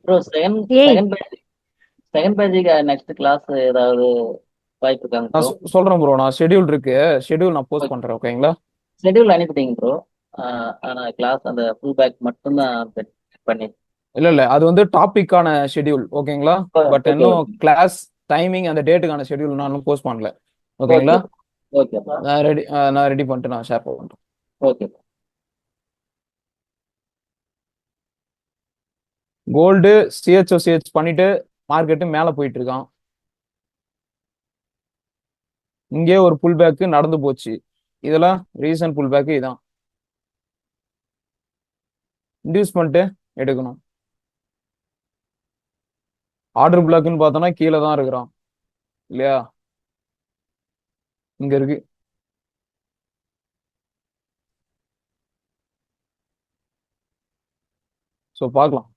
Bro second ஏய், second batch second பேட்சுக்கு next class ஏதாவது வாய்ப்பு இருக்காங்க நான் ப்ரோ? சொல்றேன் ப்ரோ. நான் ஷெட்யூல் இருக்கு. ஷெட்யூல் நான் போஸ்ட் பண்றேன். ஓகேங்களா? ஷெட்யூல் அனுப்பிட்டீங்க ப்ரோ. ஆனா கிளாஸ் அந்த ஃபுல் பேக் மட்டும்தான் செட் பண்ணி. இல்ல இல்ல, அது வந்து டாபிக்கான ஷெட்யூல். ஓகேங்களா? பட் ஓகே இன்னும் ஓகே கிளாஸ் டைமிங் அந்த டேட்டுக்கான ஷெட்யூல் நான் இன்னும் போஸ்ட் பண்ணல. ஓகேங்களா? ஓகே ஓகே நான் ரெடி பண்ணிட்டு நான் ஷேர் பண்றேன். ஓகே. கோல்டு சிஹெச்ஓசிஹெச் பண்ணிட்டு மார்க்கெட்டு மேல போயிட்டு இருக்கான். இங்கே ஒரு புல் பேக் நடந்து போச்சு. இதெல்லாம் ரீசன்ட் புல் பேக் இதான். இன்டியூஸ் பண்ணிட்டு எடுக்கணும். ஆர்டர் பிளாக்னு பார்த்தோம்னா கீழே தான் இருக்கிறான். இல்லையா? இங்க இருக்கு. ஸோ பார்க்கலாம்.